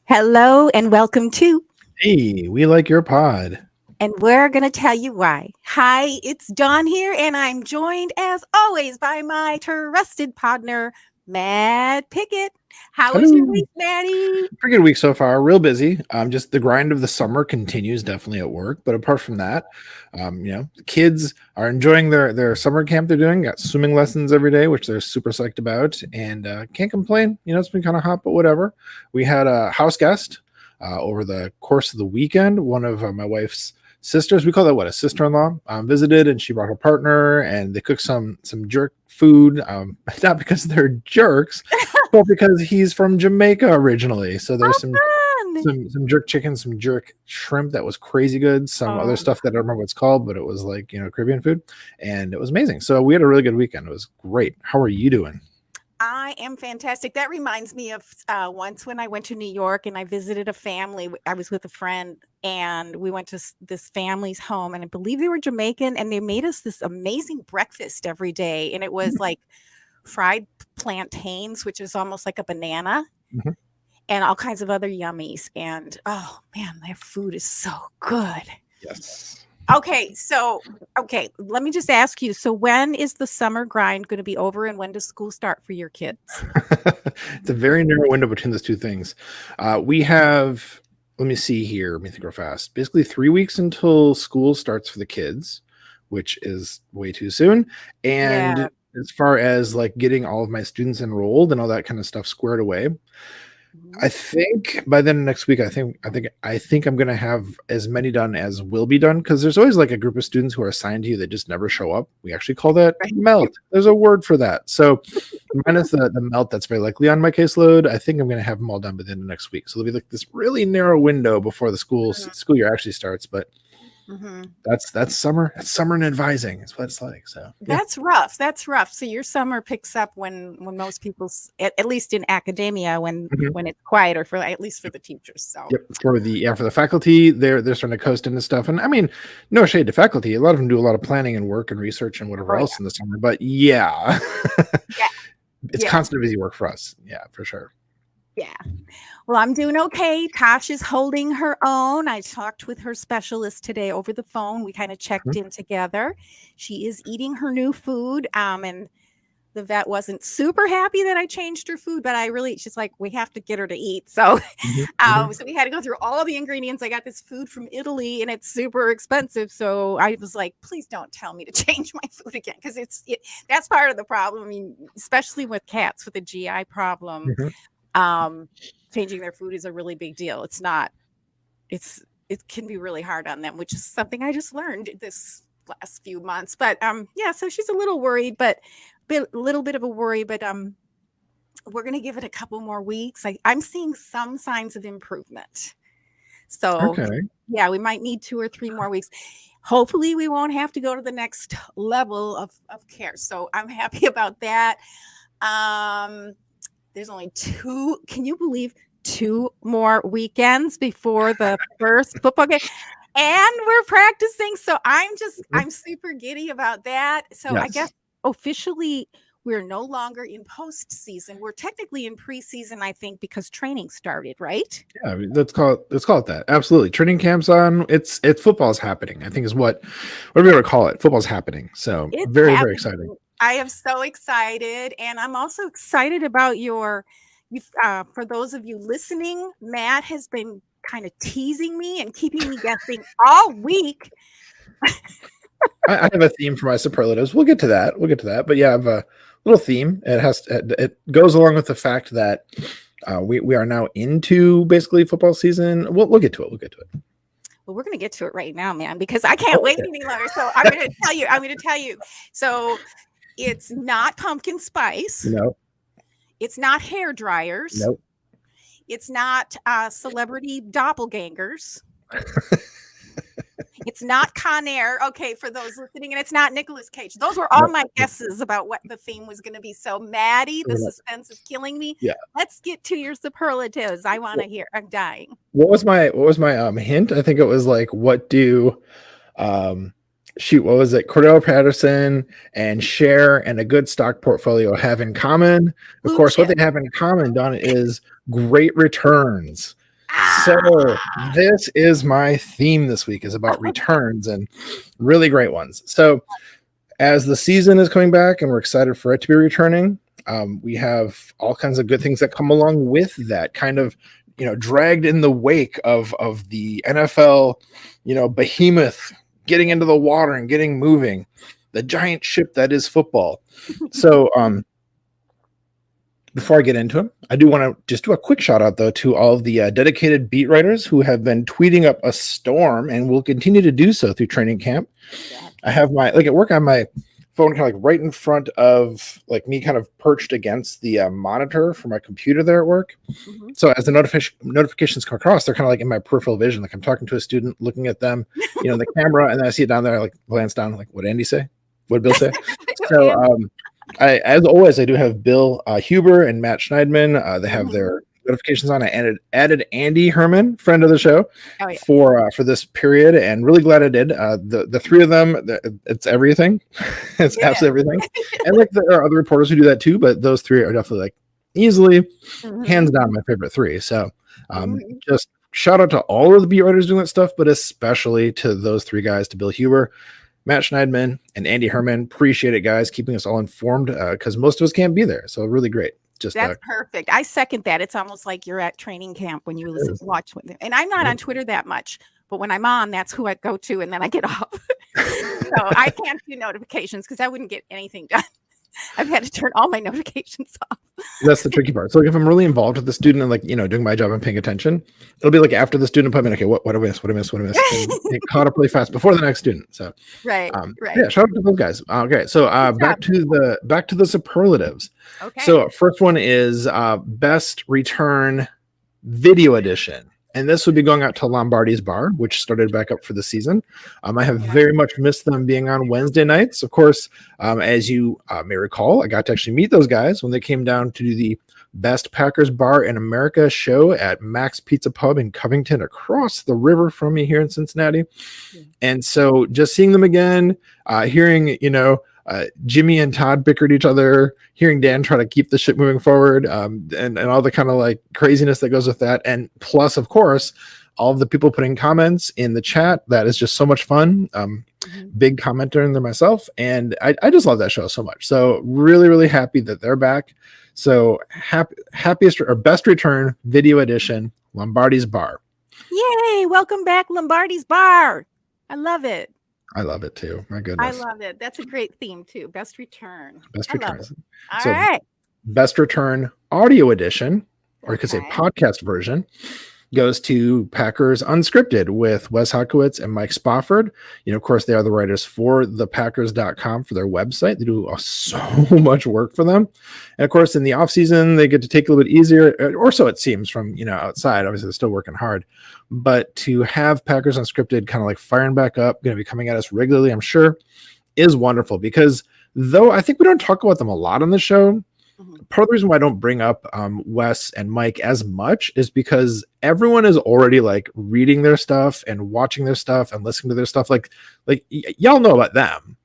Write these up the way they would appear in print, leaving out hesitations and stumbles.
Hello and welcome to Hey, we like your pod. And we're going to tell you why. Hi, it's Dawn here, and I'm joined as always by my trusted partner, Matt Pickett. How was your week, Maddie? Pretty good week so far. Real busy. Just the grind of the summer continues definitely at work. But apart from that, the kids are enjoying their summer camp they're doing. Got swimming lessons every day, which they're super psyched about, and can't complain. It's been kind of hot, but whatever. We had a house guest over the course of the weekend. One of my wife's sisters, we call that a sister-in-law, visited, and she brought her partner, and they cooked some jerk food, not because they're jerks, but because he's from Jamaica originally. So there's some jerk chicken, some jerk shrimp that was crazy good, some other stuff that I don't remember what it's called, but it was like Caribbean food, and it was amazing. So we had a really good weekend. It was great. How are you doing? I am fantastic. That reminds me of once when I went to New York and I visited a family. I was with a friend and we went to this family's home, and I believe they were Jamaican, and they made us this amazing breakfast every day. And it was like fried plantains, which is almost like a banana, and all kinds of other yummies. And oh man, their food is so good. Yes. Okay, let me just ask you. So when is the summer grind going to be over, and when does school start for your kids? It's a very narrow window between those two things. We have, let me see here. Let me think real fast. Basically 3 weeks until school starts for the kids, which is way too soon. And as far as like getting all of my students enrolled and all that kind of stuff squared away, I think by then next week, I think I'm going to have as many done as will be done, because there's always like a group of students who are assigned to you that just never show up. We actually call that melt. There's a word for that. So minus the melt that's very likely on my caseload, I think I'm going to have them all done by the end of next week. So there'll be like this really narrow window before the school year actually starts. But that's summer. That's summer and advising. It's what it's like. So that's rough. So your summer picks up when most people's, at least in academia, when it's quieter for at least for the teachers. So for the faculty, they're starting to coast into stuff. And I mean, no shade to faculty. A lot of them do a lot of planning and work and research and whatever else in the summer. But it's constant busy work for us. Yeah, for sure. Yeah. Well, I'm doing okay. Tosh is holding her own. I talked with her specialist today over the phone. We kind of checked in together. She is eating her new food. And the vet wasn't super happy that I changed her food, but she's like, we have to get her to eat. So, so we had to go through all the ingredients. I got this food from Italy and it's super expensive. So I was like, please don't tell me to change my food again. Cause that's part of the problem. I mean, especially with cats with a GI problem. Changing their food is a really big deal. It can be really hard on them, which is something I just learned this last few months. But so she's a little worried, but a little bit of a worry, but we're going to give it a couple more weeks. I'm seeing some signs of improvement. So we might need 2 or 3 more weeks. Hopefully we won't have to go to the next level of care. So I'm happy about that. There's only 2, can you believe 2 more weekends before the first football game? And we're practicing. So I'm super giddy about that. So I guess officially we're no longer in postseason. We're technically in preseason, I think, because training started, right? Yeah, let's call it that. Absolutely. Training camp's on. It's football's happening, I think is whatever you want to call it. Football's happening. So it's very, very exciting. I am so excited, and I'm also excited about for those of you listening, Matt has been kind of teasing me and keeping me guessing all week. I have a theme for my superlatives. We'll get to that. But yeah, I have a little theme. It goes along with the fact that we are now into basically football season. We'll get to it. Well, we're going to get to it right now, man, because I can't wait any longer. So I'm going to tell you. So it's not pumpkin spice. No. It's not hair dryers. Nope. It's not celebrity doppelgangers. It's not Con Air. Okay, for those listening, and it's not Nicolas Cage. Those were all my guesses about what the theme was going to be. So, Maddie, the suspense is killing me. Yeah. Let's get to your superlatives. I want to hear. I'm dying. What was my hint? I think it was like, what do what was it? Cordell Patterson and Cher and a good stock portfolio have in common? Of course, what they have in common, Donna, is great returns. So this is my theme this week, is about returns and really great ones. So as the season is coming back and we're excited for it to be returning, we have all kinds of good things that come along with that, kind of, dragged in the wake of the NFL, behemoth getting into the water and getting moving, the giant ship that is football. So before I get into them, I do want to just do a quick shout out, though, to all of the dedicated beat writers who have been tweeting up a storm and will continue to do so through training camp. I have my, at work, on my phone kind of right in front of me, kind of perched against the monitor for my computer there at work. Mm-hmm. So as the notifications come across, they're kind of in my peripheral vision. I'm talking to a student, looking at them, the camera, and then I see it down there, glance down, what did Andy say? What did Bill say? So as always, I do have Bill Huber and Matt Schneidman. They have their notifications on. I added Andy Herman, friend of the show, for this period, and really glad I did. The three of them, it's everything. It's absolutely everything. And there are other reporters who do that too, but those three are definitely easily hands down my favorite three. So just shout out to all of the beat writers doing that stuff, but especially to those three guys, to Bill Huber, Matt Schneidman, and Andy Herman. Appreciate it, guys, keeping us all informed, because most of us can't be there. So really great. That's perfect. I second that. It's almost like you're at training camp when you watch with them. And I'm not on Twitter that much, but when I'm on, that's who I go to, and then I get off. So I can't do notifications because I wouldn't get anything done. I've had to turn all my notifications off. That's the tricky part. So if I'm really involved with the student and doing my job and paying attention, it'll be after the student appointment, okay, what do I miss? And get caught up really fast before the next student. So right. Yeah, shout out to those guys. Okay, so back to the superlatives. Okay. So first one is best return video edition. And this would be going out to Lombardi's Bar, which started back up for the season. I have very much missed them being on Wednesday nights. Of course, as you may recall, I got to actually meet those guys when they came down to do the Best Packers Bar in America show at Max Pizza Pub in Covington, across the river from me here in Cincinnati. And so just seeing them again, hearing, Jimmy and Todd bickered each other, hearing Dan try to keep the ship moving forward, and all the kind of craziness that goes with that. And plus, of course, all of the people putting comments in the chat. That is just so much fun. Big commenter in there myself. And I just love that show so much. So really, really happy that they're back. So happiest or best return video edition, Lombardi's Bar. Yay. Welcome back, Lombardi's Bar. I love it. I love it too. My goodness. I love it. That's a great theme too. Best return. Best return. All right. Best return audio edition, or you could say podcast version, goes to Packers Unscripted with Wes Hodkiewicz and Mike Spofford. Of course, they are the writers for thepackers.com for their website. They do so much work for them. And of course, in the off season, they get to take a little bit easier, or so it seems from, outside. Obviously, they're still working hard. But to have Packers Unscripted kind of firing back up, going to be coming at us regularly, I'm sure, is wonderful. Because though I think we don't talk about them a lot on the show, part of the reason why I don't bring up Wes and Mike as much is because everyone is already reading their stuff and watching their stuff and listening to their stuff. Y'all know about them,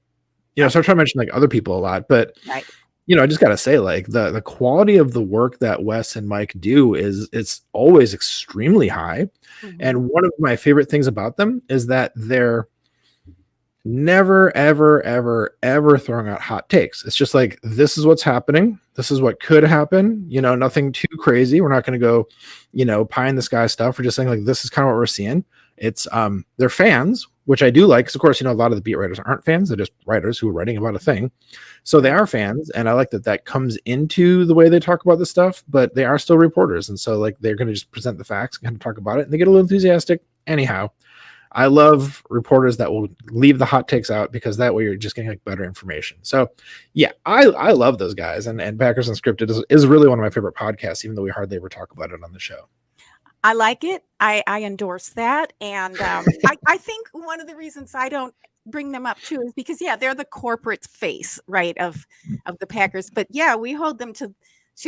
so I try to mention other people a lot, but I just got to say the quality of the work that Wes and Mike do it's always extremely high. And one of my favorite things about them is that they're never, ever, ever, ever throwing out hot takes. It's just this is what's happening. This is what could happen. Nothing too crazy. We're not going to go, pie in the sky stuff. We're just saying this is kind of what we're seeing. It's they're fans, which I do like. Because of course, a lot of the beat writers aren't fans. They're just writers who are writing about a thing. So they are fans. And I like that comes into the way they talk about this stuff, but they are still reporters. And so they're going to just present the facts and kind of talk about it. And they get a little enthusiastic. Anyhow, I love reporters that will leave the hot takes out, because that way you're just getting better information. So yeah, I love those guys, and Packers Unscripted is really one of my favorite podcasts, even though we hardly ever talk about it on the show. I like it. I endorse that. And I think one of the reasons I don't bring them up too is because they're the corporate face, right, of the Packers. But we hold them to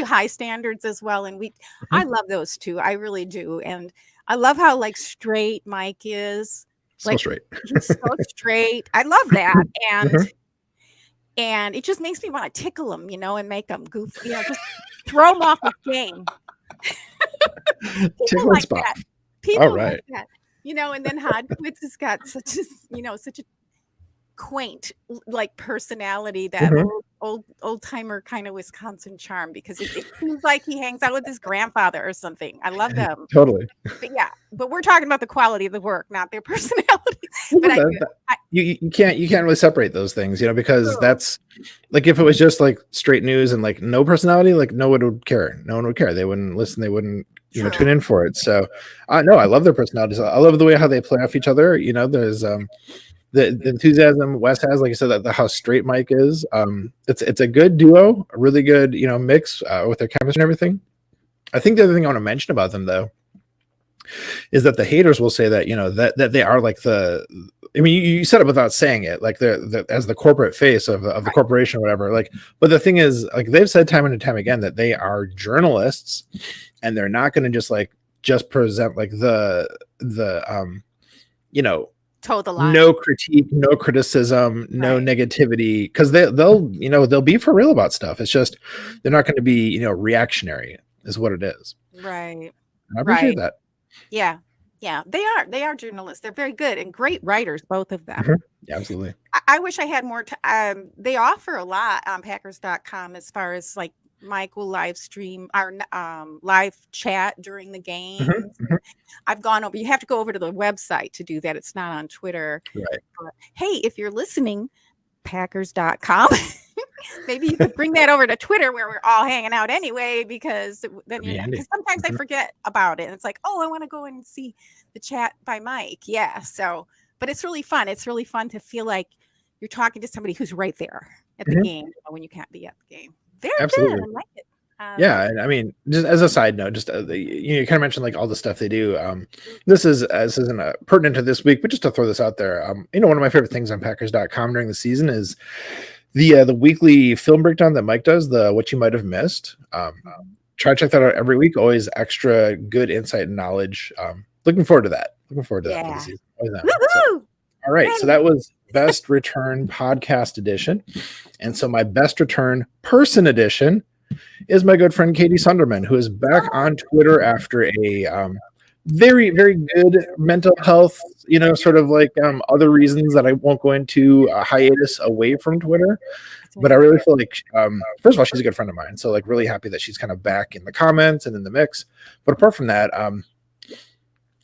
high standards as well. And I love those two. I really do. And I love how like straight Mike is. So Like straight. he's so straight. I love that. And Mhm. and it just makes me want to tickle him, and make him goof, just throw him off his game. People Tickle and like spot. that. All People right. like that. And then Hodgwitz has got such a quaint like personality, that Mhm. old timer kind of Wisconsin charm, because it seems like he hangs out with his grandfather or something. I love them. Totally. But we're talking about the quality of the work, not their personality. But You can't really separate those things, because True. that's like, if it was just like straight news and like no personality, like no one would care. They wouldn't listen. They wouldn't True. tune in for it. So no, I love their personalities. I love the way how they play off each other. There's the enthusiasm Wes has, like I said, that how straight Mike is. It's a good duo, a really good mix with their chemistry and everything. I think the other thing I want to mention about them, though, is that the haters will say that that they are like I mean, you said it without saying it, like they're as the corporate face of the corporation or whatever. Like, but the thing is, like they've said time and time again that they are journalists, and they're not going to just present like the toe the line. No critique, no criticism, no negativity, because they'll be for real about stuff. It's just they're not going to be reactionary, is what it is. Right. And I appreciate that. Yeah. They are journalists. They're very good and great writers, both of them. Mm-hmm. Yeah, absolutely. I wish I had more time. They offer a lot on Packers.com as far as like Mike will live stream our live chat during the game. Mm-hmm. I've gone over. You have to go over to the website to do that. It's not on Twitter. Right. But, hey, if you're listening, Packers.com. Maybe you could bring that over to Twitter, where we're all hanging out anyway, because then because sometimes I forget about it. And it's like, oh, I want to go and see the chat by Mike. Yeah. So, but it's really fun. It's really fun to feel like you're talking to somebody who's right there at the game when you can't be at the game. Very Absolutely. good. I like it. Yeah, and I mean, just as a side note, just you kind of mentioned like all the stuff they do. This isn't pertinent to this week, but just to throw this out there, one of my favorite things on Packers.com during the season is the weekly film breakdown that Mike does, the what you might have missed. Try to check that out every week. Always extra good insight and knowledge. Looking forward to that. Looking forward to that for the season. So, all right, so that was Best Return Podcast Edition, and so my Best Return Person Edition is my good friend Katie Sunderman, who is back on Twitter after a very, very good mental health, sort of like other reasons that I won't go into, hiatus away from Twitter. But I really feel like, first of all, she's a good friend of mine. So like really happy that she's kind of back in the comments and in the mix. But apart from that,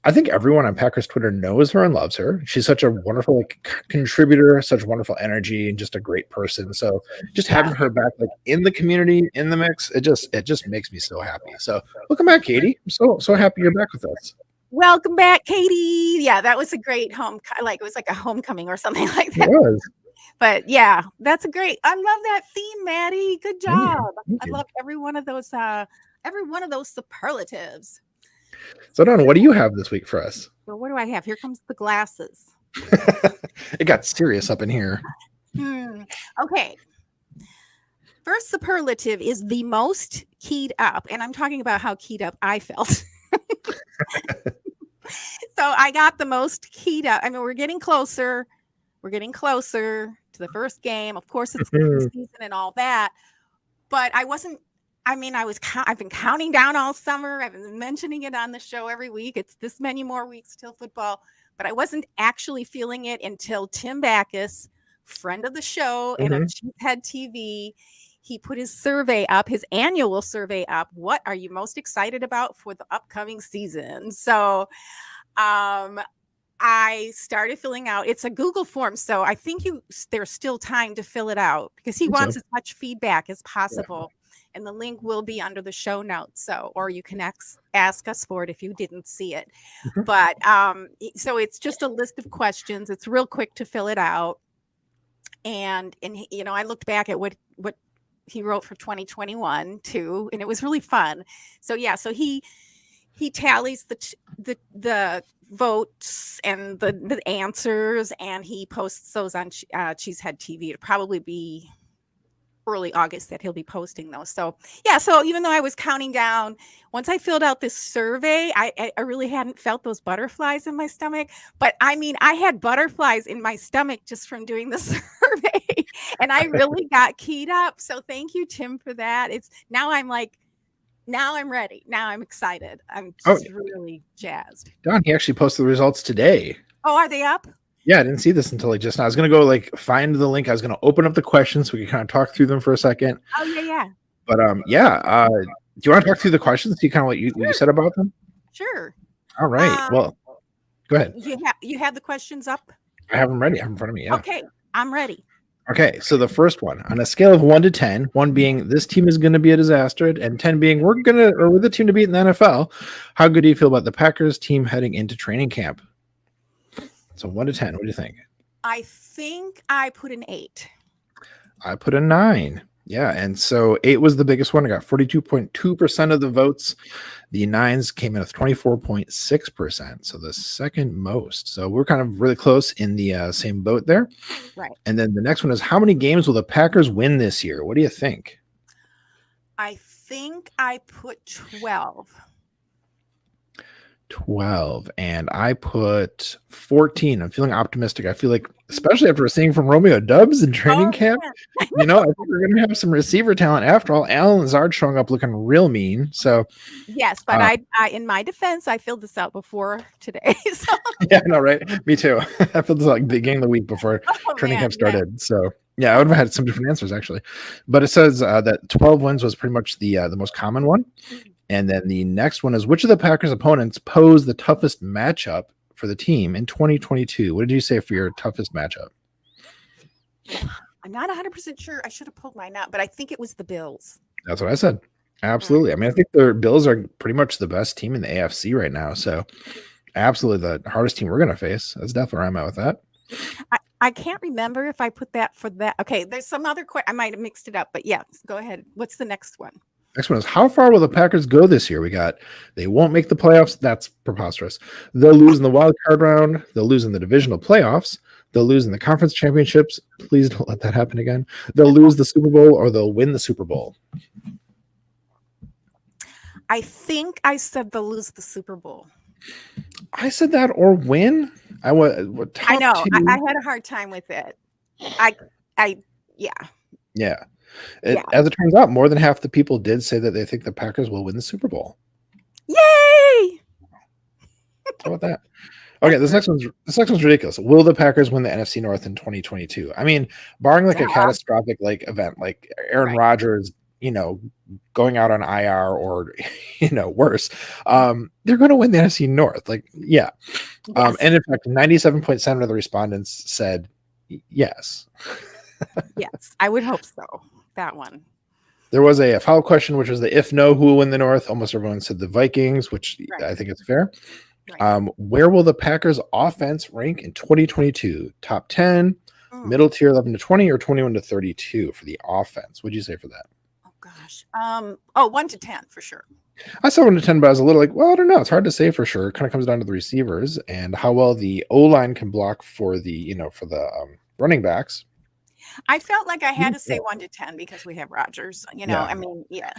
I think everyone on Packers Twitter knows her and loves her. She's such a wonderful contributor, such wonderful energy, and just a great person. So just having her back in the community, in the mix, it just makes me so happy. So welcome back, Katie. I'm so happy you're back with us. Welcome back, Katie. Yeah, that was a great it was like a homecoming or something like that. It was. But yeah, that's a great. I love that theme, Maddie. Good job. I love every one of those superlatives. So, Don, what do you have this week for us? Well, what do I have? Here comes the glasses. It got serious up in here. Okay. First superlative is the most keyed up, and I'm talking about how keyed up I felt. So I got the most keyed up. I mean, we're getting closer. We're getting closer to the first game. Of course, it's the season and all that. But I wasn't. I mean, I've been counting down all summer. I've been mentioning it on the show every week. It's this many more weeks till football. But I wasn't actually feeling it until Tim Backus, friend of the show and of Cheesehead TV, he put his survey up, his annual survey up. What are you most excited about for the upcoming season? So I started filling out. It's a Google form, so I think there's still time to fill it out because he wants as much feedback as possible. Yeah. And the link will be under the show notes. Or you can ask us for it if you didn't see it. But so it's just a list of questions. It's real quick to fill it out. And I looked back at what he wrote for 2021 too, and it was really fun. So yeah, so he he tallies the votes and the answers, and he posts those on Cheesehead TV. It'll probably be early August that he'll be posting those. So yeah, so even though I was counting down, once I filled out this survey, I really hadn't felt those butterflies in my stomach. But I mean, I had butterflies in my stomach just from doing the survey, and I really got keyed up. So thank you, Tim, for that. It's now I'm like, now I'm ready. Now I'm excited. I'm just really jazzed. Don, he actually posted the results today. Oh, are they up? Yeah, I didn't see this until like just now. I was gonna go like find the link. I was gonna open up the questions so we can kind of talk through them for a second. Oh yeah. But yeah. Do you want to talk through the questions? See kind of what you said about them? Sure. All right. Well, go ahead. You have the questions up? I have them ready. I have them in front of me. Yeah. Okay, I'm ready. Okay, so the first one, on a scale of 1 to 10, 1 being this team is going to be a disaster, and 10 being we're the team to beat in the NFL, how good do you feel about the Packers team heading into training camp? So 1 to 10, what do you think? I think I put an 8. I put a 9. Yeah, and so 8 was the biggest one. I got 42.2% of the votes. The 9s came in with 24.6%, so the second most. So we're kind of really close in the same boat there. Right. And then the next one is, how many games will the Packers win this year? What do you think? I think I put 12. 12, and I put 14. I'm feeling optimistic. I feel like, especially after seeing from Romeo Dubs in training camp, I think we're going to have some receiver talent. After all, Allen Lazard showing up looking real mean. So yes, but I in my defense, I filled this out before today. So. Yeah, no, right. Me too. I filled this out like the beginning of the week before training camp started. Yeah. So yeah, I would have had some different answers actually, but it says that 12 wins was pretty much the most common one. And then the next one is, which of the Packers opponents pose the toughest matchup for the team in 2022? What did you say for your toughest matchup? I'm not 100% sure. I should have pulled mine out, but I think it was the Bills. That's what I said. Absolutely. I mean, I think the Bills are pretty much the best team in the AFC right now. So absolutely the hardest team we're going to face. That's definitely where I'm at with that. I can't remember if I put that for that. Okay, there's some other I might have mixed it up, but yeah, go ahead. What's the next one? Next one is, how far will the Packers go this year? We got, they won't make the playoffs. That's preposterous. They'll lose in the wild card round. They'll lose in the divisional playoffs. They'll lose in the conference championships. Please don't let that happen again. They'll lose the Super Bowl, or they'll win the Super Bowl. I think I said they'll lose the Super Bowl. I said that, or win. I know. I had a hard time with it. Yeah. As it turns out, more than half the people did say that they think the Packers will win the Super Bowl. Yay! How about that? Okay, this next one's ridiculous. Will the Packers win the NFC North in 2022? I mean, barring like a catastrophic like event, like Aaron Rodgers, going out on IR or worse, they're going to win the NFC North. Like, yeah. Yes. And in fact, 97.7% of the respondents said yes. Yes, I would hope so. That one. There was a follow-up question, which was the if no, who will win the North? Almost everyone said the Vikings, which I think is fair. Right. Where will the Packers offense rank in 2022? Top 10, middle tier 11 to 20, or 21 to 32 for the offense? What'd you say for that? Oh gosh. 1 to 10 for sure. I said 1 to 10, but I was a little like, well, I don't know. It's hard to say for sure. It kind of comes down to the receivers and how well the O-line can block for the, for the running backs. I felt like I had to say 1 to 10 because we have Rodgers. I mean, yeah.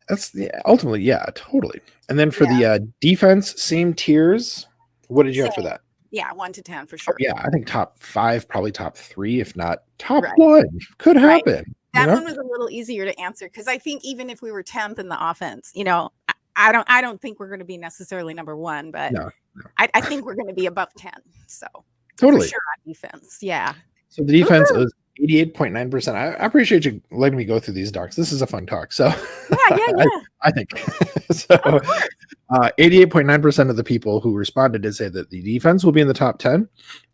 That's ultimately, yeah, totally. And then for the defense, same tiers. What did you have for that? Yeah, 1 to 10 for sure. Oh, yeah, I think top 5, probably top 3, if not top 1. Could happen. That one was a little easier to answer because I think even if we were 10th in the offense, I don't think we're going to be necessarily number 1, but no. I think we're going to be above 10. So totally, for sure on defense. Yeah. So the defense is 88.9%. I appreciate you letting me go through these docs. This is a fun talk. So yeah. I think so. 88.9% of the people who responded did say that the defense will be in the top 10.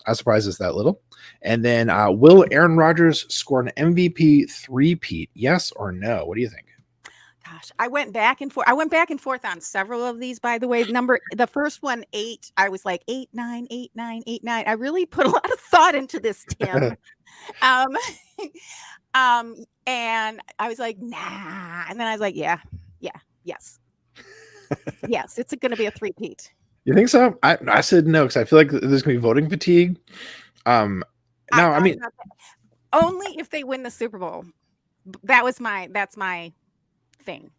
I surprised us that little. And then will Aaron Rodgers score an MVP three-peat? Yes or no? What do you think? Gosh, I went back and forth on several of these, by the way. The first one, 8, I was like 8, 9, 8, 9, 8, 9. I really put a lot of thought into this, Tim. And I was like, nah. And then I was like, yes. Yes, it's going to be a three-peat. You think so? I said no because I feel like there's gonna be voting fatigue. Now, I I mean, thought that only if they win the Super Bowl. That's my thing.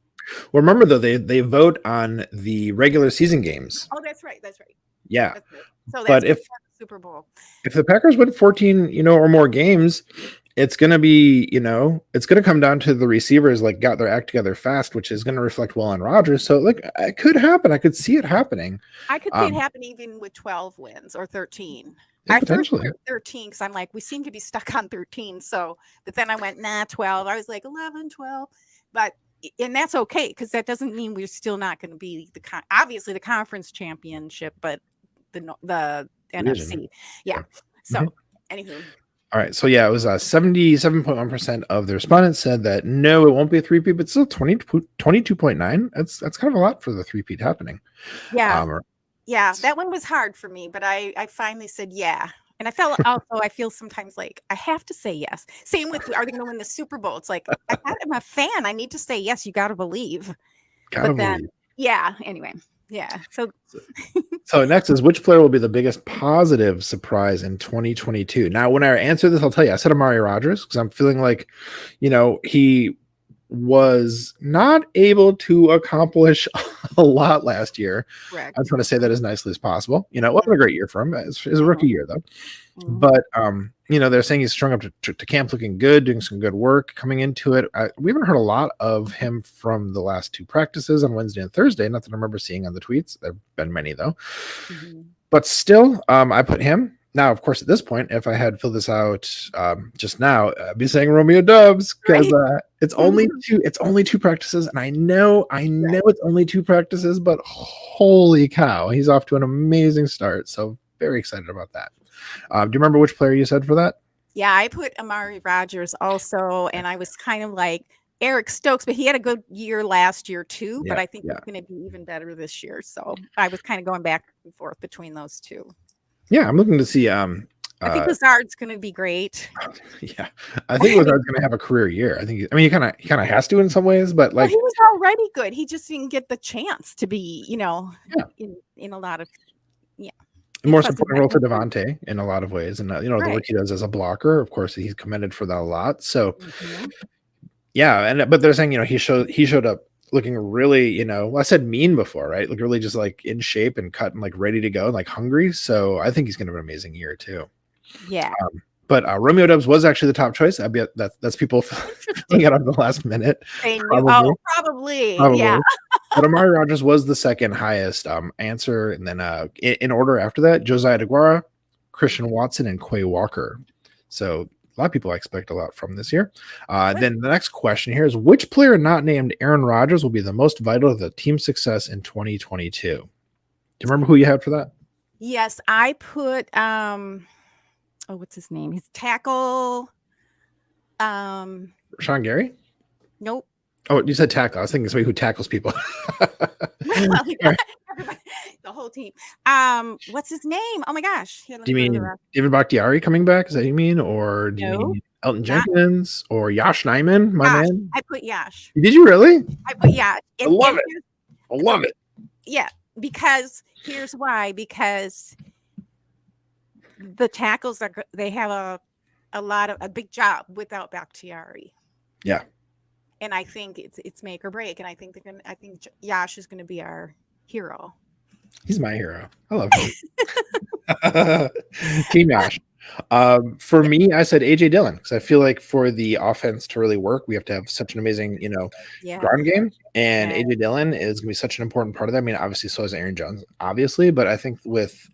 well, remember though they vote on the regular season games. Oh, that's right. That's right. Yeah, That's right. So but that's before the Super Bowl. if the Packers win 14, or more games, it's gonna be, it's gonna come down to the receivers like got their act together fast, which is gonna reflect well on Rodgers. So like it could happen. I could see it happening. I could see it happen even with 12 wins or 13. Yeah, I first potentially. put 13 because I'm like, we seem to be stuck on 13. So, but then I went, nah, 12. I was like 11, 12. But, and that's okay because that doesn't mean we're still not going to be obviously the conference championship, but the NFC. Yeah. So, anywho. All right. So yeah, it was 77.1% of the respondents said that no, it won't be a three-peat, but still 22.9. That's kind of a lot for the three-peat happening. Yeah. Yeah, that one was hard for me, but I finally said yeah. And I feel sometimes like I have to say yes. Same with, are they going to win the Super Bowl? It's like, I'm a fan. I need to say yes. You got to believe. Yeah, anyway. Yeah. So next is which player will be the biggest positive surprise in 2022? Now, when I answer this, I'll tell you, I said Amari Rogers because I'm feeling like, he was not able to accomplish a lot last year. Correct. I just want to say that as nicely as possible. It wasn't a great year for him. It's a rookie year though. But they're saying he's strung up to camp looking good, doing some good work coming into it. We haven't heard a lot of him from the last two practices on Wednesday and Thursday. Not that I remember seeing on the tweets. There have been many though. But still, I put him. Now, of course, at this point, if I had filled this out just now, I'd be saying Romeo Doubs because it's only two. It's only two practices, and I know it's only two practices, but holy cow, he's off to an amazing start. So very excited about that. Do you remember which player you said for that? Yeah, I put Amari Rogers also, and I was kind of like Eric Stokes, but he had a good year last year too. But I think he's going to be even better this year. So I was kind of going back and forth between those two. Yeah, I'm looking to see. I think Lazard's going to be great. Yeah, I think Lazard's going to have a career year. He kind of has to in some ways, but like he was already good. He just didn't get the chance to be, in a lot of more supporting role for Devontae in a lot of ways, and the work he does as a blocker. Of course, he's commended for that a lot. So, yeah, but they're saying he showed up looking really, I said mean before, right? Like really just like in shape and cut and like ready to go and like hungry. So I think he's going to have an amazing year too. Yeah. But Romeo Doubs was actually the top choice. I bet that's people filling out on the last minute. Probably. Yeah. But Amari Rogers was the second highest answer. And then in order after that, Josiah DeGuara, Christian Watson, and Quay Walker. So a lot of people I expect a lot from this year. Then the next question here is which player not named Aaron Rodgers will be the most vital to the team's success in 2022? Do you remember who you had for that? Yes, I put what's his name? His tackle. Sean Gary? Nope. Oh, you said tackle. I was thinking somebody who tackles people. The whole team. What's his name? Oh my gosh. Do you mean David Bakhtiari coming back? Is that what you mean? Or do you mean Elton Jenkins or Yash Nyman? Man. I put Yash. Did you really? I put Yash. I love it. I love it. Yeah, because here's why. Because the tackles they have a big job without Bakhtiari. Yeah. And I think it's make or break. And I think Yash is going to be our hero. He's my hero. I love him. Team Yash. For me, I said AJ Dillon because I feel like for the offense to really work, we have to have such an amazing, ground game. And AJ Dillon is going to be such an important part of that. I mean, obviously, so is Aaron Jones, obviously. But I think with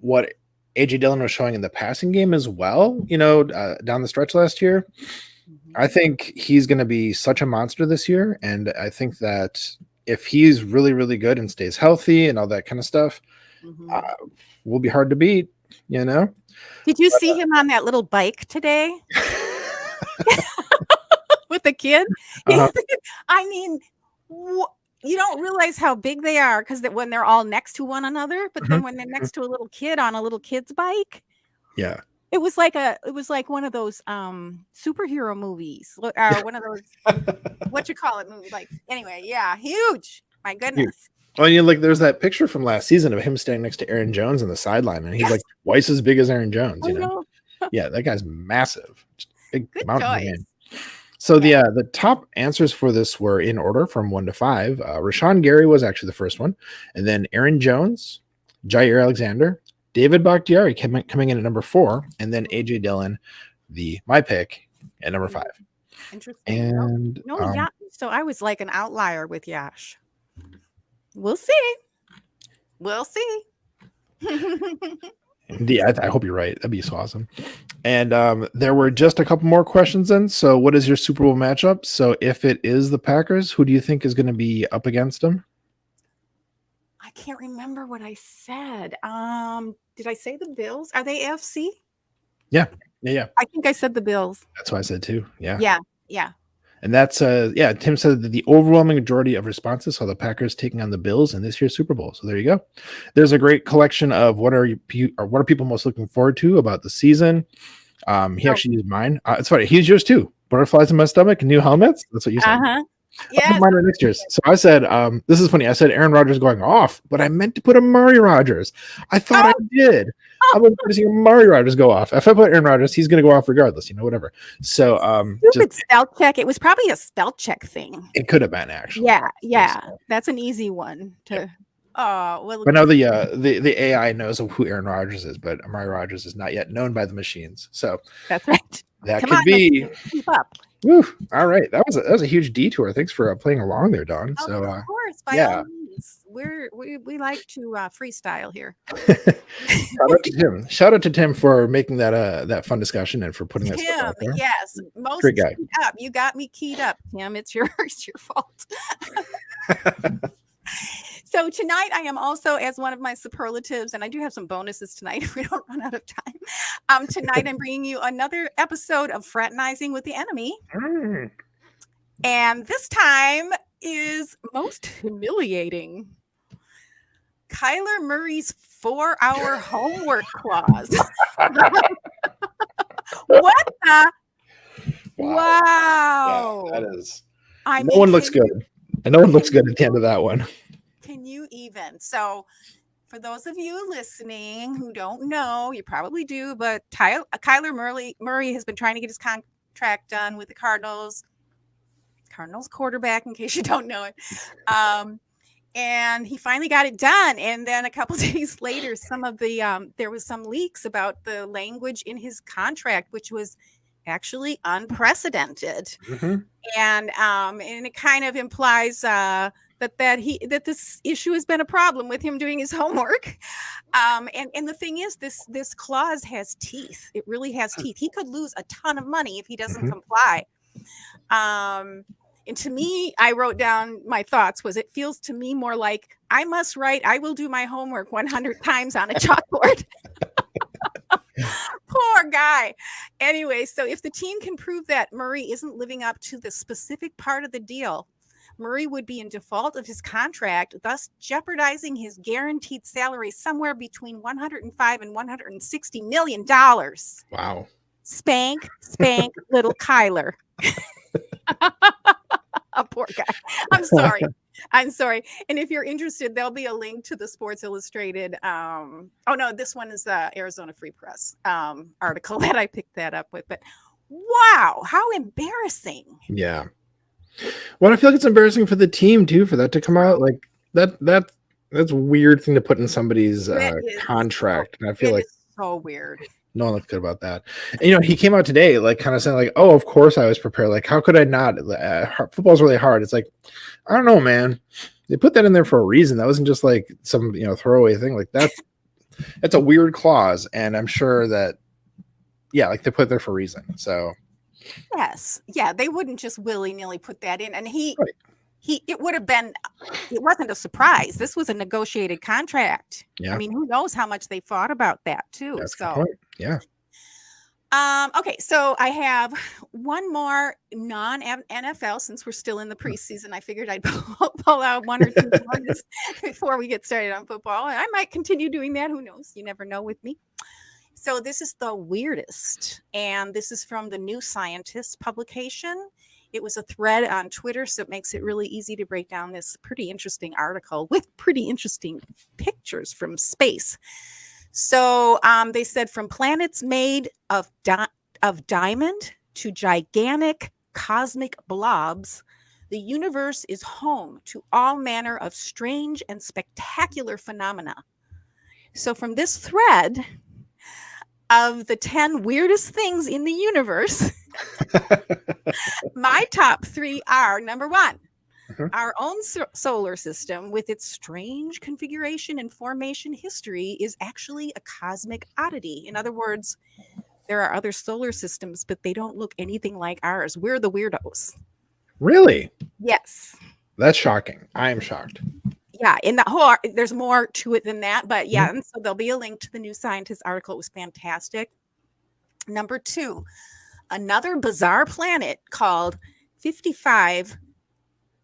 what AJ Dillon was showing in the passing game as well, down the stretch last year, I think he's going to be such a monster this year. And I think that if he's really, really good and stays healthy and all that kind of stuff, will be hard to beat, Did you see him on that little bike today? With the kid? I mean, you don't realize how big they are because when they're all next to one another, but then when they're next to a little kid on a little kid's bike. Yeah. It was like one of those superhero movies, one of those what you call it movies. Like anyway, yeah, huge. My goodness. Well, like there's that picture from last season of him standing next to Aaron Jones on the sideline, and he's like Yes. twice as big as Aaron Jones. I know. Yeah, that guy's massive. Just big Good mountain of a choice. man. So Yeah. the top answers for this were in order from 1 to 5. Rashawn Gary was actually the first one, and then Aaron Jones, Jair Alexander, David Bakhtiari coming in at number 4, and then AJ Dillon, my pick, at number 5. Interesting. And No, yeah. So I was like an outlier with Yash. We'll see. We'll see. yeah, I hope you're right. That'd be so awesome. And there were just a couple more questions then. So what is your Super Bowl matchup? So if it is the Packers, who do you think is going to be up against them? I can't remember what I said. Did I say the Bills? Are they AFC? Yeah. I think I said the Bills. That's what I said too. Yeah. Yeah. And that's Tim said that the overwhelming majority of responses saw the Packers taking on the Bills in this year's Super Bowl. So there you go. There's a great collection of what are people most looking forward to about the season. He actually used mine. It's funny. He used yours too. Butterflies in my stomach, new helmets. That's what you said. Yeah. Mine are next year's. So I said, this is funny. I said Aaron Rodgers going off, but I meant to put Amari Rogers. I thought I did. I'm going to see Amari Rogers go off. If I put Aaron Rodgers, he's going to go off regardless, whatever. So, stupid spell check. It was probably a spell check thing. It could have been actually. Yeah. That's an easy one to. Oh well. I know the AI knows who Aaron Rodgers is, but Amari Rogers is not yet known by the machines. So that's right. That could be. Keep up. Woo. All right, that was a huge detour. Thanks for playing along there, Dawn. So of course, by all means, we like to freestyle here. Shout out to Tim for making that fun discussion and for putting that stuff out there. Yes, most great guy. Up. You got me keyed up, Tim. It's your fault. So tonight I am also, as one of my superlatives, and I do have some bonuses tonight if we don't run out of time. Tonight I'm bringing you another episode of Fraternizing with the Enemy. And this time is most humiliating. Kyler Murray's 4-hour homework clause. What the? Wow. Yeah, that is. No one looks good. And no one looks good at the end of that one. Can you even? So for those of you listening who don't know, you probably do, but Kyler Murray has been trying to get his contract done with the Cardinals quarterback, in case you don't know it. And he finally got it done. And then a couple days later, there was some leaks about the language in his contract, which was actually unprecedented. And it kind of implies that this issue has been a problem with him doing his homework. And the thing is, this clause has teeth. It really has teeth. He could lose a ton of money if he doesn't comply. And to me, I wrote down my thoughts it feels to me more like I will do my homework 100 times on a chalkboard. Poor guy. Anyway, so if the team can prove that Murray isn't living up to the specific part of the deal, Murray would be in default of his contract, thus jeopardizing his guaranteed salary somewhere between $105 and $160 million. Wow. Spank, little Kyler. A poor guy. I'm sorry. And if you're interested, there'll be a link to the Sports Illustrated. This one is the Arizona Free Press article that I picked that up with. But wow, how embarrassing. Yeah. Well, I feel like it's embarrassing for the team too, for that to come out like that. That's a weird thing to put in somebody's contract. And I feel like so weird. No one looks good about that. And, he came out today, like kind of saying like, oh, of course I was prepared. Like, how could I not? Football's really hard. It's like, I don't know, man. They put that in there for a reason. That wasn't just like some, throwaway thing. Like that's a weird clause. And I'm sure that, like they put it there for a reason. So. Yes. Yeah. They wouldn't just willy-nilly put that in. And it wasn't a surprise. This was a negotiated contract. Yeah. I mean, who knows how much they fought about that too. That's the point. Yeah. Okay, so I have one more non-NFL since we're still in the preseason. I figured I'd pull out one or two more before we get started on football. And I might continue doing that. Who knows? You never know with me. So this is the weirdest. And this is from the New Scientist publication. It was a thread on Twitter, so it makes it really easy to break down this pretty interesting article with pretty interesting pictures from space. So they said from planets made of diamond to gigantic cosmic blobs, the universe is home to all manner of strange and spectacular phenomena. So from this thread of the 10 weirdest things in the universe, my top 3 are: number 1, our own solar system with its strange configuration and formation history is actually a cosmic oddity. In other words, there are other solar systems, but they don't look anything like ours. We're the weirdos. Really? Yes. That's shocking. I am shocked. Yeah, in the whole, there's more to it than that, but yeah, and so there'll be a link to the New Scientist article. It was fantastic. Number 2, another bizarre planet called 55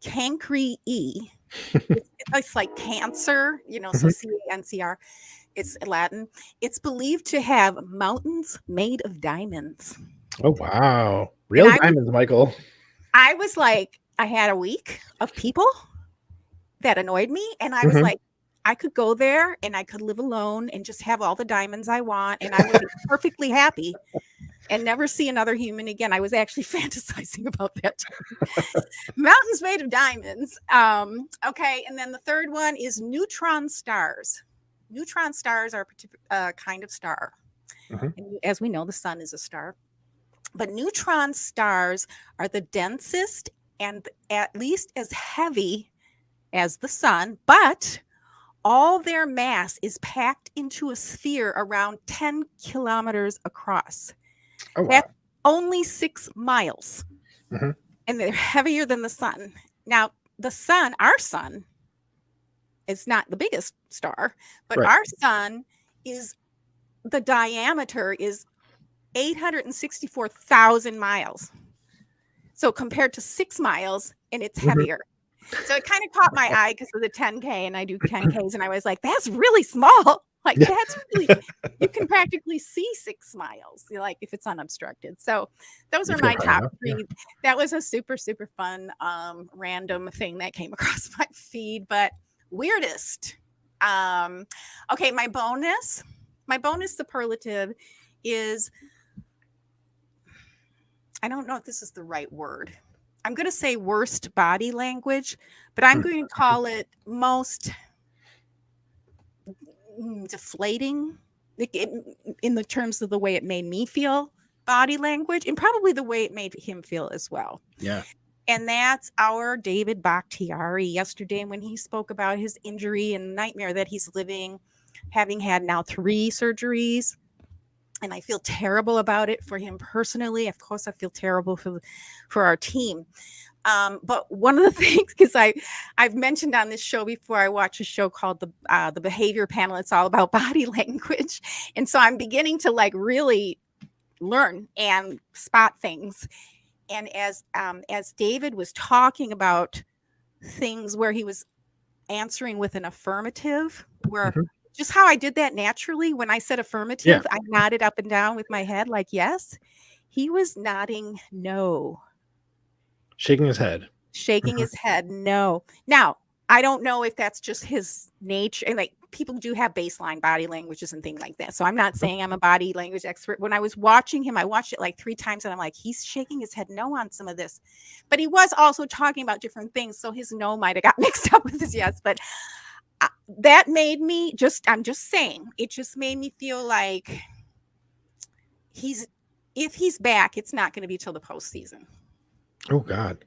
Cancri E. It's like cancer, so CANCR. It's Latin. It's believed to have mountains made of diamonds. Oh, wow. Real diamonds, Michael. I was like, I had a week of people that annoyed me. And I was like, I could go there and I could live alone and just have all the diamonds I want. And I would be perfectly happy and never see another human again. I was actually fantasizing about that. Mountains made of diamonds. Okay. And then the third one is neutron stars. Neutron stars are a kind of star. And as we know, the sun is a star. But neutron stars are the densest and at least as heavy as the sun, but all their mass is packed into a sphere around 10 kilometers across. Oh, wow. That's only 6 miles. And they're heavier than the sun. Now, the sun, our sun, is not the biggest star, but our sun is, the diameter is 864,000 miles. So compared to 6 miles, and it's heavier. So it kind of caught my eye because of the 10K, and I do 10Ks, and I was like, that's really small. Like, that's really, you can practically see 6 miles, like if it's unobstructed. So those are my top 3. Yeah. That was a super, super fun, random thing that came across my feed, but weirdest. Okay, my bonus superlative is, I don't know if this is the right word. I'm going to say worst body language, but I'm going to call it most deflating in the terms of the way it made me feel, body language, and probably the way it made him feel as well. Yeah. And that's our David Bakhtiari yesterday when he spoke about his injury and nightmare that he's living, having had now 3 surgeries. And I feel terrible about it for him personally. Of course, I feel terrible for our team. But one of the things, because I've mentioned on this show before, I watch a show called the Behavior Panel. It's all about body language. And so I'm beginning to like really learn and spot things. And as David was talking about things where he was answering with an affirmative, where just how I did that naturally when I said affirmative, I nodded up and down with my head like yes. He was nodding no. Shaking his head. Shaking his head no. Now, I don't know if that's just his nature. And like people do have baseline body languages and things like that. So I'm not saying I'm a body language expert. When I was watching him, I watched it like 3 times and I'm like, he's shaking his head no on some of this. But he was also talking about different things. So his no might have got mixed up with his yes. But that made me I'm just saying, it just made me feel like if he's back, it's not going to be till the postseason. Oh God.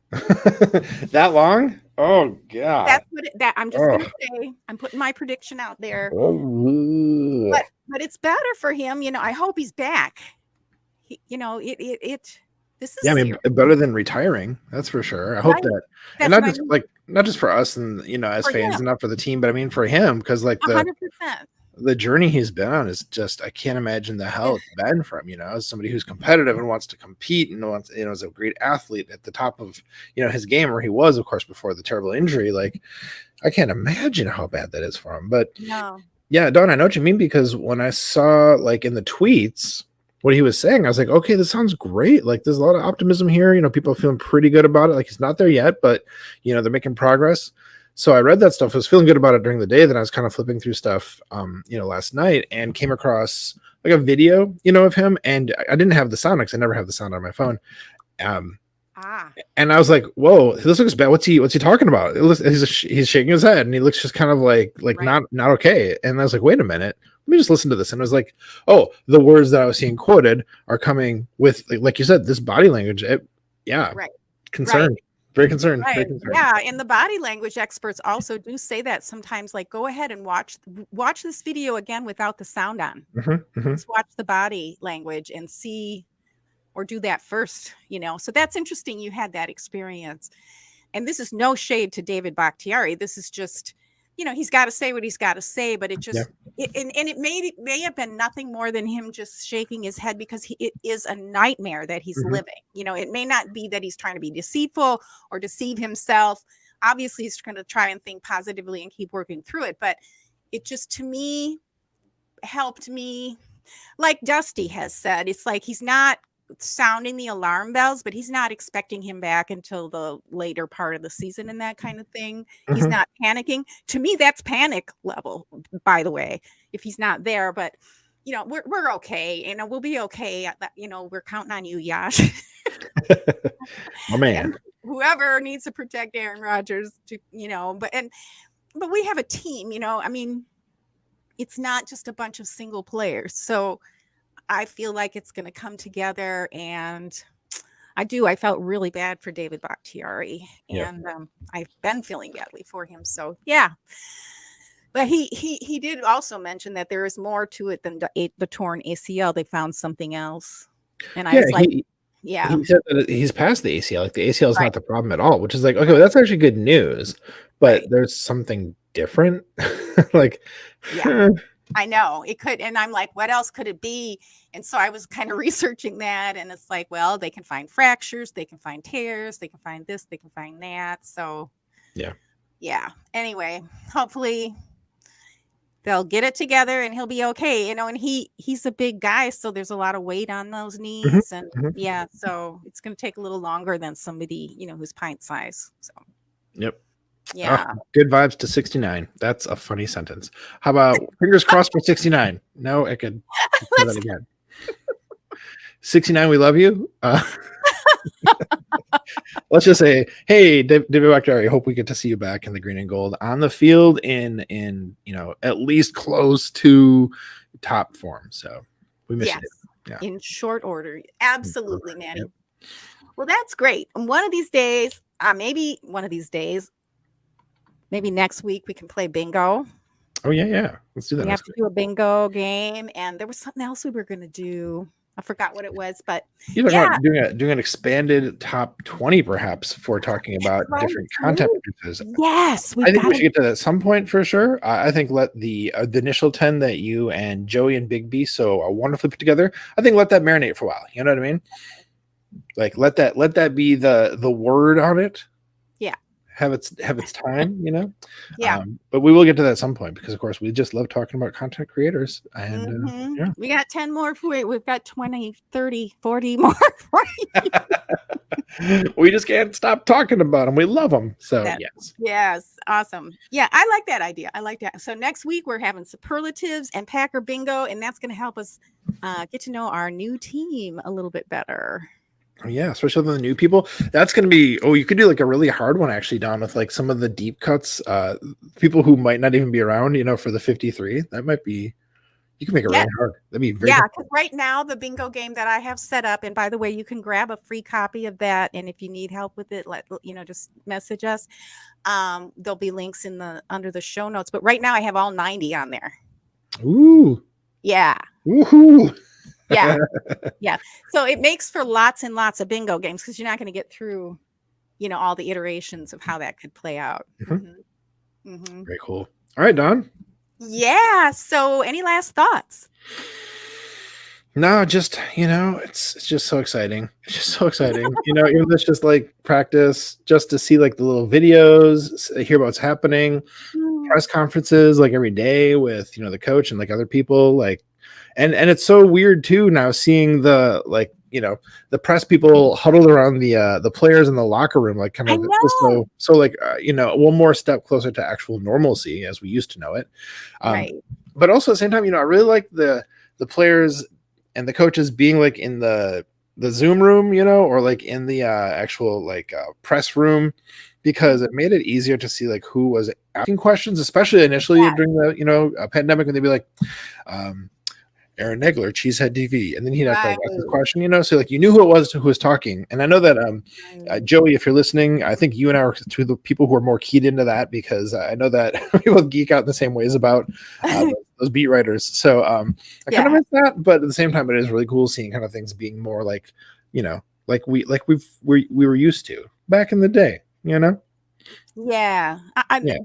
That long? Oh God. That's what I'm just going to say. I'm putting my prediction out there. But it's better for him. I hope he's back. This is I mean, better than retiring. That's for sure. I hope that, and not just for us and as fans and not for the team, but I mean for him, because like 100%. The journey he's been on is just, I can't imagine the hell it's been for him, as somebody who's competitive and wants to compete and wants, is a great athlete at the top of, his game, where he was, of course, before the terrible injury. Like, I can't imagine how bad that is for him. But no. Yeah, Dawn, I know what you mean, because when I saw like in the tweets what he was saying, I was like, okay, this sounds great. Like there's a lot of optimism here. People are feeling pretty good about it. Like he's not there yet, but they're making progress. So I read that stuff. I was feeling good about it during the day. Then I was kind of flipping through stuff, last night and came across like a video, of him. And I didn't have the sound because I never have the sound on my phone. And I was like, whoa, this looks bad. What's he talking about? He's shaking his head and he looks just kind of like right. not okay. And I was like, wait a minute, let me just listen to this. And I was like, oh, the words that I was seeing quoted are coming with, like you said, this body language. Right. Concerned. Right. Very concerned. Right. Very concerned. Yeah. And the body language experts also do say that sometimes, like, go ahead and watch this video again without the sound on. Just watch the body language and see, or do that first, So that's interesting. You had that experience. And this is no shade to David Bakhtiari. This is just, he's got to say what he's got to say, but it just, it may have been nothing more than him just shaking his head because it is a nightmare that he's living. It may not be that he's trying to be deceitful or deceive himself. Obviously, he's going to try and think positively and keep working through it. But it just, to me, helped me. Like Dusty has said, it's like he's not sounding the alarm bells, but he's not expecting him back until the later part of the season and that kind of thing. He's not panicking. To me, that's panic level, by the way, if he's not there. But we're okay, we'll be okay. We're counting on you, Yash. Oh man, and whoever needs to protect Aaron Rodgers, but we have a team. I mean, it's not just a bunch of single players, so I feel like it's going to come together, and I felt really bad for David Bakhtiari, and I've been feeling badly for him. So yeah, but he did also mention that there is more to it than the torn ACL. They found something else, and I was like, he said that he's past the ACL. Like the ACL is not the problem at all, which is like, okay, well, that's actually good news, but there's something different. I know it could. And I'm like, what else could it be? And so I was kind of researching that. And it's like, well, they can find fractures, they can find tears, they can find this, they can find that. So yeah. Anyway, hopefully they'll get it together and he'll be okay. And he's a big guy. So there's a lot of weight on those knees. And so it's going to take a little longer than somebody, who's pint size. So. Yep. Yeah. Good vibes to 69. That's a funny sentence. How about fingers crossed for 69? No, I could say that again. 69, we love you. Let's just say, hey, David Bakhtiari, hope we get to see you back in the green and gold on the field in at least close to top form. So we miss you. Yeah. In short order. Absolutely, Manny. Yep. Well, that's great. And one of these days, maybe next week we can play bingo. Oh yeah. Let's do that. We have to do a bingo game, and there was something else we were going to do. I forgot what it was, but doing an expanded top 20, perhaps, for talking about different content producers. Yes, I think we should get to that at some point for sure. I think let the initial 10 that you and Joey and Big B so wonderfully put together. I think let that marinate for a while. You know what I mean? Like let that be the word on it. Have its time, but we will get to that at some point because of course we just love talking about content creators, and we got 10 more for you. We've got 20, 30, 40 more for you. We just can't stop talking about them. We love them. So yes, awesome. Yeah, I like that idea. I like that. So next week we're having superlatives and Packer bingo, and that's going to help us get to know our new team a little bit better. Yeah, especially the new people. That's going to be, you could do like a really hard one actually, Don, with like some of the deep cuts, people who might not even be around, for the 53. That might be, you can make it really hard. That'd be very hard. Because right now the bingo game that I have set up, and by the way, you can grab a free copy of that. And if you need help with it, just message us. There'll be links under the show notes. But right now I have all 90 on there. Ooh. Yeah. Woohoo. Yeah. So it makes for lots and lots of bingo games because you're not going to get through, all the iterations of how that could play out. Very cool. All right, Don. Yeah. So any last thoughts? No, just, it's just so exciting. It's just so exciting. Even though it's just like practice, just to see like the little videos, hear about what's happening, press conferences like every day with, the coach and like other people, like And it's so weird too now seeing the the press people huddled around the players in the locker room, like kind I of know. one more step closer to actual normalcy as we used to know it. Right. But also at the same time, I really like the players and the coaches being like in the Zoom room, or like in the actual press room, because it made it easier to see like who was asking questions, especially initially during the pandemic, when they'd be like, Aaron Negler, Cheesehead TV, and then he'd have to Right. ask the question, so like you knew who it was who was talking. And I know that Joey, if you're listening, I think you and I are two of the people who are more keyed into that, because I know that we both geek out in the same ways about those beat writers. So I kind of miss that, but at the same time, it is really cool seeing kind of things being more like we were used to back in the day. Yeah.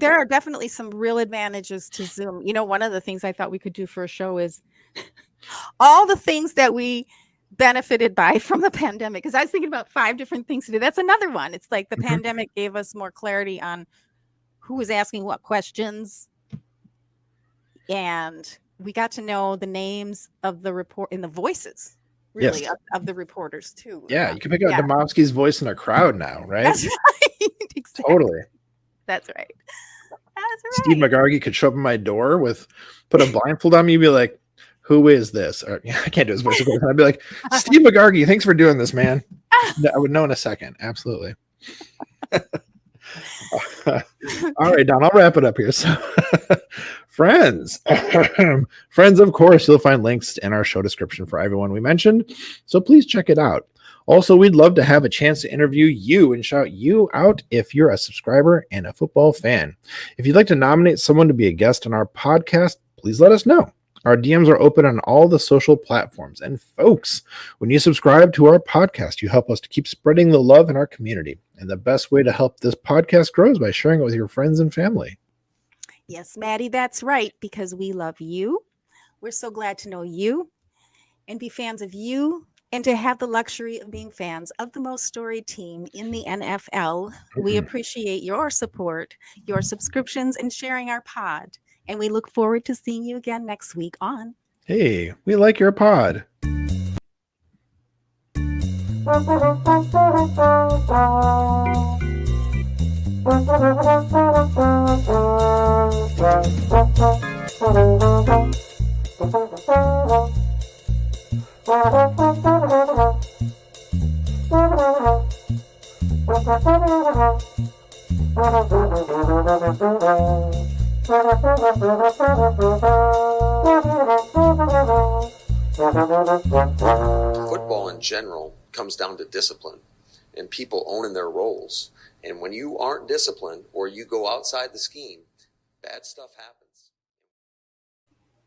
There are definitely some real advantages to Zoom. One of the things I thought we could do for a show is all the things that we benefited by from the pandemic, because I was thinking about 5 different things to do. That's another one. It's like the pandemic gave us more clarity on who was asking what questions, and we got to know the names of the report and the voices, really, of the reporters too. Yeah, you can pick out Domofsky's voice in a crowd now, right? That's right. Exactly. Totally. That's right. Steve McGargy could show up at my door put a blindfold on me, and be like, who is this? Or I can't do his voice. I'd be like, Steve McGargy, thanks for doing this, man. I would know in a second. Absolutely. All right, Don, I'll wrap it up here. So friends, of course, you'll find links in our show description for everyone we mentioned. So please check it out. Also, we'd love to have a chance to interview you and shout you out if you're a subscriber and a football fan. If you'd like to nominate someone to be a guest on our podcast, please let us know. Our DMs are open on all the social platforms. And folks, when you subscribe to our podcast, you help us to keep spreading the love in our community. And the best way to help this podcast grow is by sharing it with your friends and family. Yes, Maddie, that's right, because we love you. We're so glad to know you and be fans of you, and to have the luxury of being fans of the most storied team in the NFL. We appreciate your support, your subscriptions, and sharing our pod. And we look forward to seeing you again next week on Hey, we like your pod. Football in general comes down to discipline and people owning their roles. And when you aren't disciplined or you go outside the scheme, bad stuff happens.